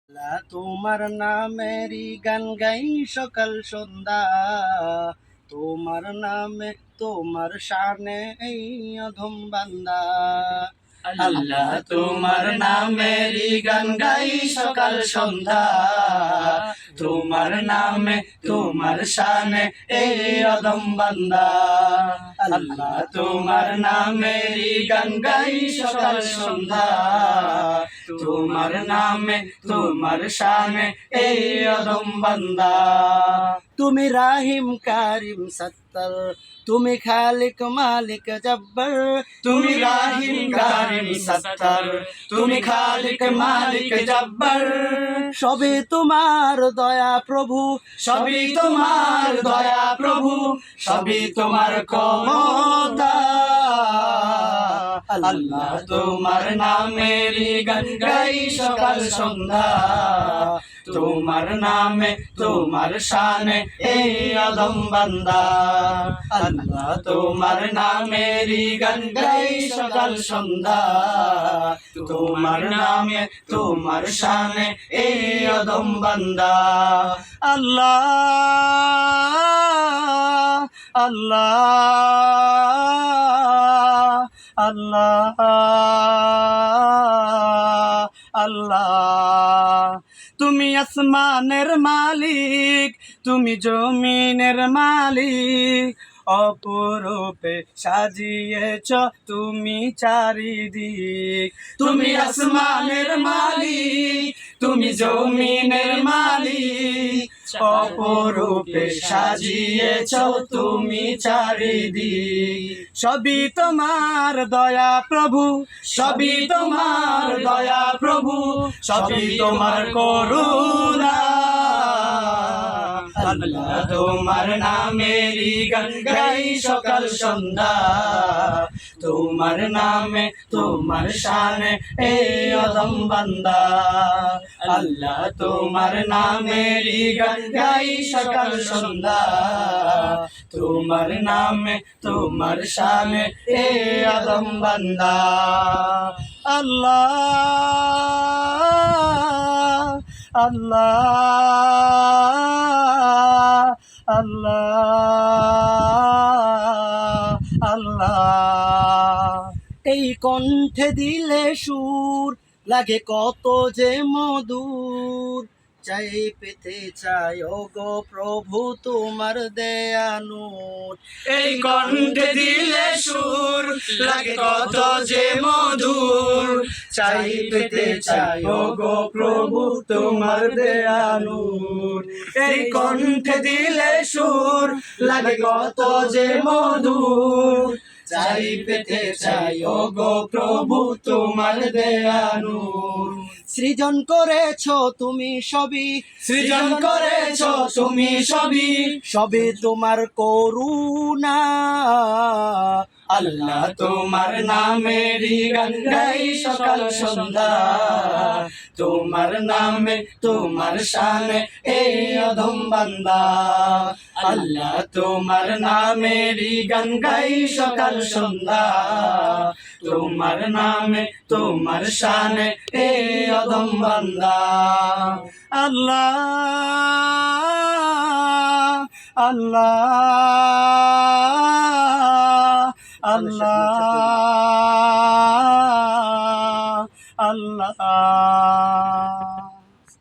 আল্লাহ তোমার নামেরই গান গাই সকাল সন্ধ্যা, তোমার নামে তোমার শানে এই অধম বান্দা। আল্লাহ তোমার নামেরই গান গাই সকাল সন্ধ্যা, তোমার নামে তোমার শানে এই অধম বান্দা। আল্লাহ তোমার নামেরই গান গাই সকাল সন্ধ্যা, তোমার নামে তোমার শানে এই অধম বান্দা। তুমি রাহিম কারিম সত্তর, তুমি খালিক মালিক জব্বর। তুমি রাহিম কারিম সত্তর, তুমি খালিক মালিক জব্বর। সবই তোমার দয়া প্রভু, সবই তোমার দয়া প্রভু, সবই তোমার ক্ষমতা। আল্লাহ তোমার নামেরই গান গাই সকাল সন্ধ্যা, তোমার নামে তোমার শানে এই অধম বান্দা। আল্লাহ তোমার নামেরই গান গাই সকাল সন্ধ্যা, তোমার নামে তোমার শানে এই অধম বান্দা। আল্লাহ আল্লাহ আল্লাহ আল্লাহ। তুমি আসমানের মালিক, তুমি জমিনের মালিক, অপরূপে সাজিয়েছ তুমি চারিদিক। তুমি আসমানের মালিক, তুমি জমিনের মালিক, অপরূপে সাজিয়েছ তুমি চারিদিক। সবই তোমার দয়া প্রভু, সবই তোমার দয়া প্রভু, সবই তোমার করুণা। আল্লাহ তোমার নামেরই গান গাই সকাল সন্ধ্যা, তোমার নামে তোমার শানে এই অধম বান্দা। আল্লাহ তোমার নামেরই গান গাই সকাল সন্ধ্যা, তোমার নামে তোমার শানে এই অধম বান্দা। আল্লাহ আল্লাহ আল্লাহ আল্লাহ। এই কণ্ঠে দিলে সুর লাগে কত যে মধুর, চাই পেতে চাই ও গো প্রভু তোমার দেয়া নূর। এই কণ্ঠে দিলে সুর লাগে কত যে মধুর, চাই পেতে চাই ও গো প্রভু তোমার দেয়া নূর। এই কণ্ঠে দিলে সুর লাগে কত যে মধুর, চাই পেতে চাই ও গো প্রভু তোমার দেয়া নূর। সৃজন করেছ তুমি সবই, সৃজন করেছ তুমি সবই, সবই তোমার করুণা। আল্লাহ তোমার নামেরই গান গাই সকাল সন্ধ্যা, তোমার নামে তোমার শানে এই অধম বান্দা। আল্লাহ তোমার নামেরই গান গাই সকাল সন্ধ্যা, তোমার নামে তোমার শানে এই অধম বান্দা। আল্লাহ আল্লাহ আল্লাহ আল্লাহ।